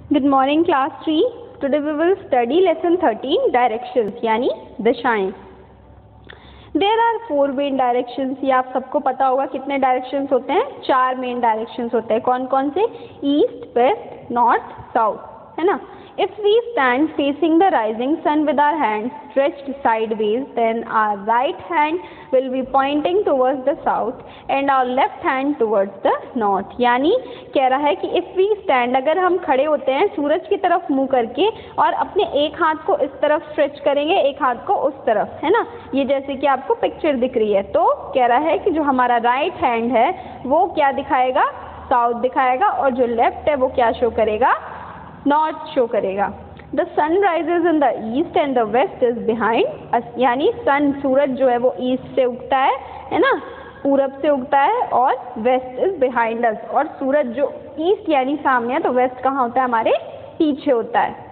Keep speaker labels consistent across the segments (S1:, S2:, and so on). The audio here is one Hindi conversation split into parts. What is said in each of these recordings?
S1: Good morning class 3. Today we will study lesson 13 directions यानी दिशाएं. There are 4 main directions. ये आप सबको पता होगा कितने directions होते हैं. 4 main directions होते हैं. कौन कौन से? East, West, North, South, है ना. If we stand facing the rising sun with our hands stretched sideways, then our right hand will be pointing towards the south and our left hand towards the north. यानी कह रहा है कि if we stand, अगर हम खड़े होते हैं सूरज की तरफ मुंह करके और अपने एक हाथ को इस तरफ स्ट्रेच करेंगे, एक हाथ को उस तरफ, है ना. ये जैसे कि आपको पिक्चर दिख रही है, तो कह रहा है कि जो हमारा राइट हैंड है वो क्या दिखाएगा? साउथ दिखाएगा, और जो लेफ्ट है वो क्या शो करेगा? नॉर्थ शो करेगा. The sun rises in the east and the west is behind us. यानी सन, सूरज जो है वो ईस्ट से उगता है ना, पूरब से उगता है, और वेस्ट इज बिहाइंड अस. और सूरज जो ईस्ट यानी सामने है, तो वेस्ट कहाँ होता है? हमारे पीछे होता है.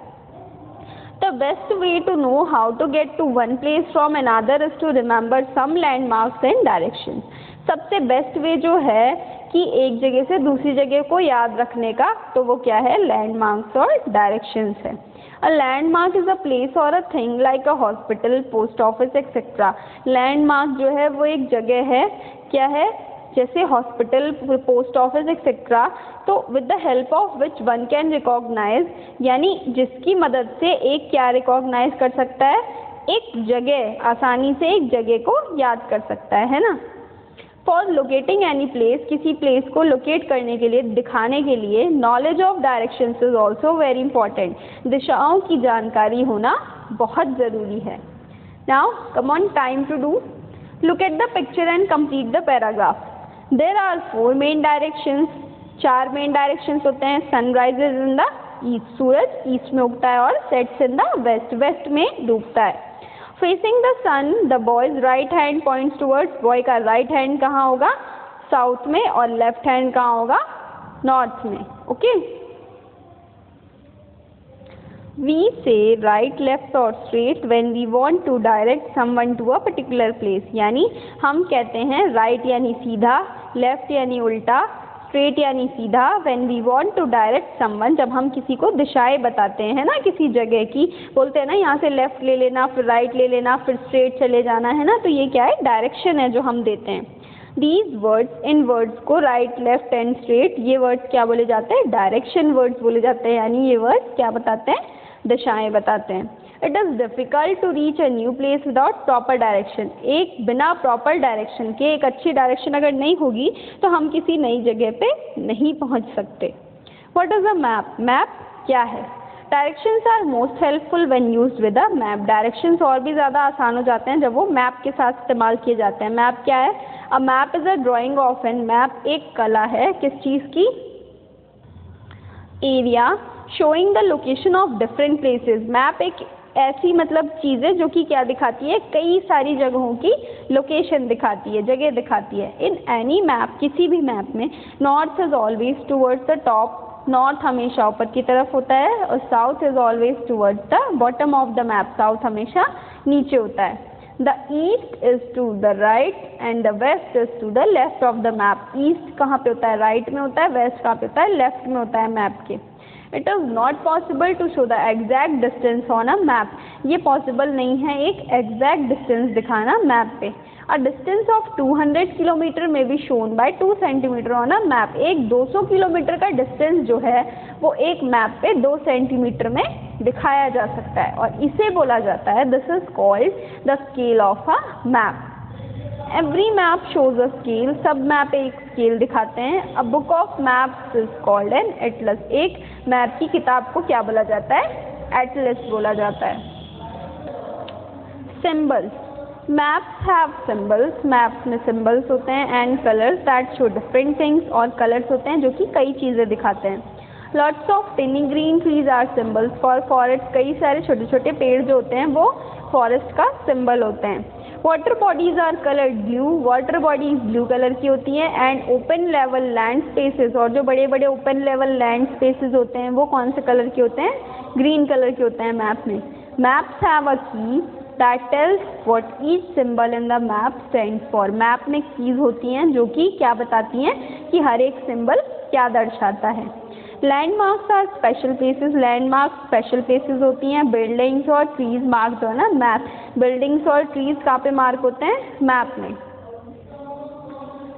S1: The best way to know how to get to one place from another is to remember some landmarks and directions. सबसे बेस्ट वे जो है कि एक जगह से दूसरी जगह को याद रखने का, तो वो क्या है? लैंडमार्क्स और डायरेक्शंस है. A landmark is a place और a thing like a hospital, post office etcetera. Landmark जो है वो एक जगह है, क्या है? जैसे हॉस्पिटल, पोस्ट ऑफिस एक्सेट्रा. तो with the help of which one can recognise, यानी जिसकी मदद से एक क्या रिकॉग्नाइज कर सकता है? एक जगह, आसानी से एक जगह को याद कर सकता है ना. फॉर लोकेटिंग एनी प्लेस, किसी प्लेस को लोकेट करने के लिए, दिखाने के लिए, knowledge of directions is also very important. दिशाओं की जानकारी होना बहुत ज़रूरी है. Now come on, time to do. Look at the picture and complete the paragraph. There are 4 main directions. 4 main directions होते हैं. सनराइजेज इन द ईस्ट, सूरज ईस्ट में उगता है, और sets in the waste, waste में डूबता है. Facing the sun, the boy's right hand points towards, boy का राइट हैंड कहाँ होगा? साउथ में, और लेफ्ट हैंड कहाँ होगा? नॉर्थ में. Okay. We say right, left or straight when we want to direct someone to a particular place. यानी हम कहते हैं right यानी सीधा, left यानी उल्टा, straight यानी सीधा. when we want to direct someone, जब हम किसी को दिशाएं बताते हैं ना किसी जगह की, बोलते हैं ना यहाँ से लेफ्ट ले लेना, फिर राइट ले लेना, फिर स्ट्रेट चले जाना, है ना. तो ये क्या है? डायरेक्शन है जो हम देते हैं. These words, इन वर्ड्स को राइट, लेफ्ट एंड स्ट्रेट, ये वर्ड्स क्या बोले जाते हैं? डायरेक्शन वर्ड्स बोले जाते हैं. यानी ये वर्ड्स क्या बताते हैं? दिशाएं बताते हैं. It is difficult to reach a new place without proper direction. एक बिना प्रॉपर डायरेक्शन के, एक अच्छी डायरेक्शन अगर नहीं होगी तो हम किसी नई जगह पे नहीं पहुंच सकते. What is a map? Map क्या है? Directions are most helpful when used with a map. Directions और भी ज़्यादा आसान हो जाते हैं जब वो मैप के साथ इस्तेमाल किए जाते हैं. मैप क्या है? A map is a drawing of an. Map एक कला है. किस चीज़ की? Area showing the location of different places. Map एक ऐसी मतलब चीज़ है जो कि क्या दिखाती है? कई सारी जगहों की लोकेशन दिखाती है, जगह दिखाती है. इन एनी मैप, किसी भी मैप में, north is always towards the top. North हमेशा ऊपर की तरफ होता है, और south is always towards the bottom of the map. South हमेशा नीचे होता है. The east is to the right and the west is to the left of the map. East कहाँ पे होता है? राइट में होता है. वेस्ट कहाँ पे होता है? लेफ्ट में होता है मैप के. It is not possible to show the exact distance on a map. ये पॉसिबल नहीं है एक एग्जैक्ट डिस्टेंस दिखाना मैप पे. A distance of 200 kilometre may be shown by 2 centimetre on a map. एक 200 किलोमीटर का डिस्टेंस जो है वो एक मैप पे 2 सेंटीमीटर में दिखाया जा सकता है, और इसे बोला जाता है, this is called the scale of a map. Every map shows a scale. सब मैप एक स्केल दिखाते हैं. A book of maps is called an Atlas. एक मैप की किताब को क्या बोला जाता है? एटलस बोला जाता है. Symbols. Maps have symbols. Maps में सिंबल्स होते हैं. And colours that show different things. और कलर्स होते हैं जो कि कई चीज़ें दिखाते हैं. Lots of tiny green trees are symbols for forest. कई सारे छोटे छोटे पेड़ जो होते हैं वो फॉरेस्ट का सिंबल होते हैं. Water bodies are coloured blue. Water bodies blue colour की होती हैं. And open level land spaces, और जो बड़े बड़े ओपन लेवल लैंड स्पेसेस होते हैं वो कौन से कलर के होते हैं? ग्रीन कलर के होते हैं मैप में. मैप्स हैव अ की that tells what each symbol in the map stands for. Map में कीज होती हैं जो कि क्या बताती हैं कि हर एक सिंबल क्या दर्शाता है. Landmarks are special places, landmark special places होती हैं. बिल्डिंग्स और ट्रीज मार्क जो है ना मैप, बिल्डिंग्स और ट्रीज कहाँ पे मार्क होते हैं? मैप में.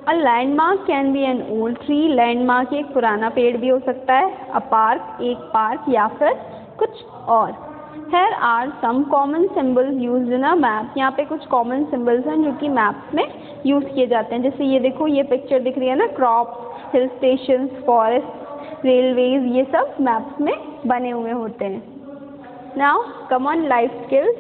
S1: A landmark can be an old tree, landmark एक पुराना पेड़ भी हो सकता है. अ पार्क एक पार्क या फिर कुछ और. Here are some common symbols used in a map. यहाँ पे कुछ कॉमन सिम्बल्स हैं जो कि मैप्स में यूज़ किए जाते हैं. जैसे ये देखो, ये पिक्चर दिख रही है ना, crops, hill stations, forest, railways, ये सब मैप्स में बने हुए होते हैं. Now come on life skills.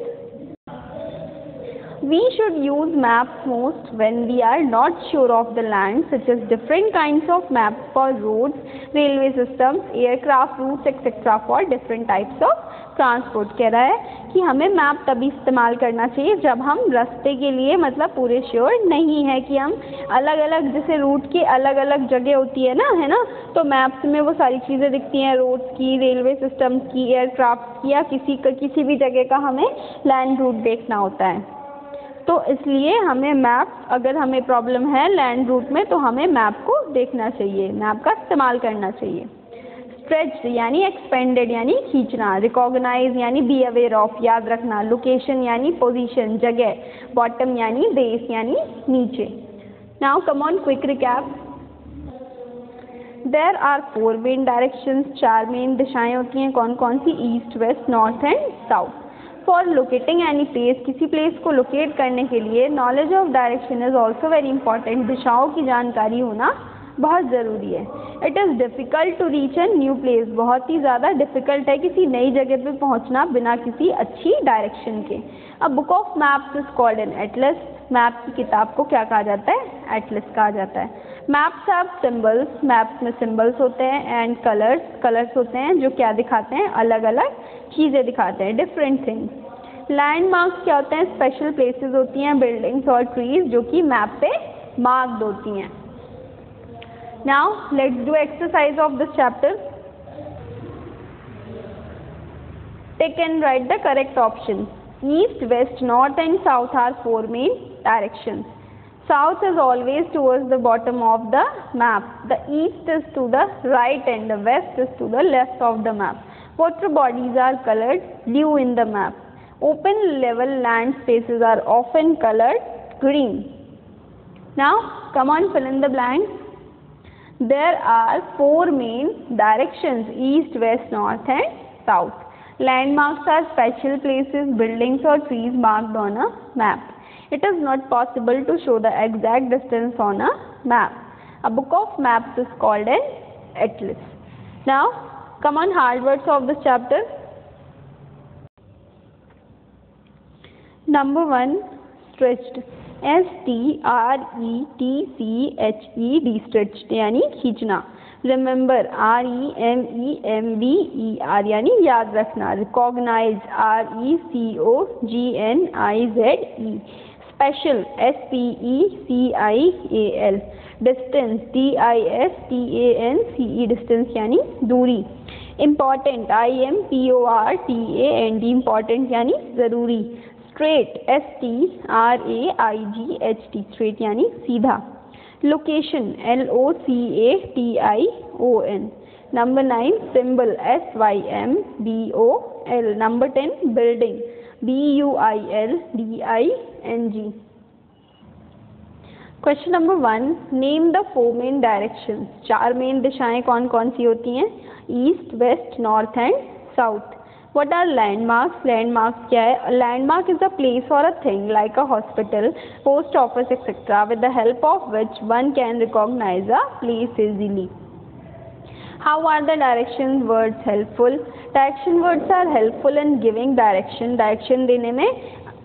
S1: We should use maps most when we are not sure of the land, such as different kinds of maps for roads, railway systems, aircraft routes, etc. for different types of transport. कह रहा है कि हमें मैप तभी इस्तेमाल करना चाहिए जब हम रास्ते के लिए मतलब पूरे श्योर नहीं है कि हम अलग अलग, जैसे रूट की अलग अलग जगह होती है ना, है ना, तो मैप्स में वो सारी चीज़ें दिखती हैं, रोड्स की, रेलवे सिस्टम की, एयरक्राफ्ट की, या किसी भी जगह का हमें लैंड रूट देखना होता है. तो इसलिए हमें मैप, अगर हमें प्रॉब्लम है लैंड रूट में तो हमें मैप को देखना चाहिए, मैप का इस्तेमाल करना चाहिए. स्ट्रेच्ड यानी एक्सपेंडेड यानी खींचना. रिकॉग्नाइज यानी बी अवेयर ऑफ, याद रखना. लोकेशन यानी पोजीशन, जगह. बॉटम यानी बेस यानी नीचे. Now come on quick recap. There are 4 main directions, 4 main दिशाएं होती हैं. कौन कौन सी? East, west, north and south. For locating any place, किसी प्लेस को लोकेट करने के लिए knowledge of direction is also very important. दिशाओं की जानकारी होना बहुत ज़रूरी है. It is difficult to reach an new place, बहुत ही ज़्यादा डिफ़िकल्ट है किसी नई जगह पे पहुंचना बिना किसी अच्छी डायरेक्शन के. A book of maps is called an Atlas, map की किताब को क्या कहा जाता है? एटलस कहा जाता है. मैप्स हैव सिम्बल्स, मैप्स में सिम्बल्स होते हैं. एंड कलर्स, कलर्स होते हैं जो क्या दिखाते हैं? अलग अलग चीज़ें दिखाते हैं, डिफरेंट थिंग्स. लैंडमार्क्स क्या होते हैं? स्पेशल प्लेसेस होती हैं, बिल्डिंग्स और ट्रीज जो कि मैप पे मार्क्ड होती हैं. Now let's do exercise of this chapter. Take and write the correct options. East, west, north and south are 4 main directions. South is always towards the bottom of the map. The east is to the right and the west is to the left of the map. Water bodies are colored blue in the map. Open level land spaces are often colored green. Now come on, fill in the blanks. There are 4 main directions: east, west, north and south. Landmarks are special places, buildings or trees marked on a map. It is not possible to show the exact distance on a map. A book of maps is called an atlas. Now come on, hard words of this chapter. Number 1, stretched. STRETCHED, stretched यानी खींचना. रिमेंबर, REMEMBER यानी याद रखना. Recognise, RECOGNIZE. Special, SPECIAL. Distance, DISTANCE, distance यानी दूरी. इम्पॉर्टेंट, IMPORTANT, इम्पॉर्टेंट यानी ज़रूरी. स्ट्रेट, STRAIGHT, स्ट्रेट यानी सीधा. Location, LOCATION. Number 9, symbol, SYMBOL. Number 10, building, BUILDING. Question number 1, name the 4 main directions. 4 main दिशाएं कौन कौन सी होती हैं? East, west, north and south. What are landmarks? Landmarks क्या है? A landmark is a place or a thing like a hospital, post office, etc. with the help of which one can recognize a place easily. How are the direction words helpful? Direction words are helpful in giving direction. Direction देने में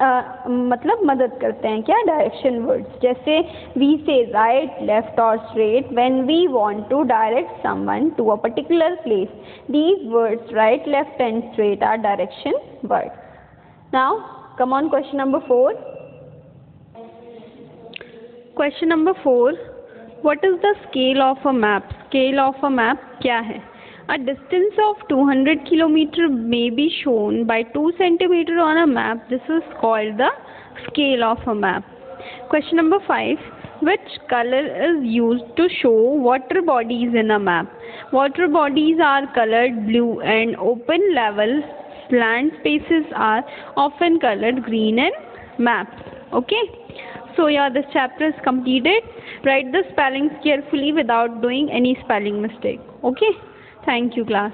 S1: मतलब मदद करते हैं क्या? Direction words. जैसे वी से राइट, लेफ्ट और straight when we want to direct someone to a particular place. These words right, left and straight are direction words. Now come on, question number 4. Question number 4, what is the scale of a map? Scale of a map क्या है? A distance of 200 km may be shown by 2 cm on a map. This is called the scale of a map. Question number 5. which color is used to show water bodies in a map? Water bodies are colored blue and open level land spaces are often colored green in maps. Okay, so yeah, this chapter is completed. Write the spellings carefully without doing any spelling mistake. Okay, thank you class.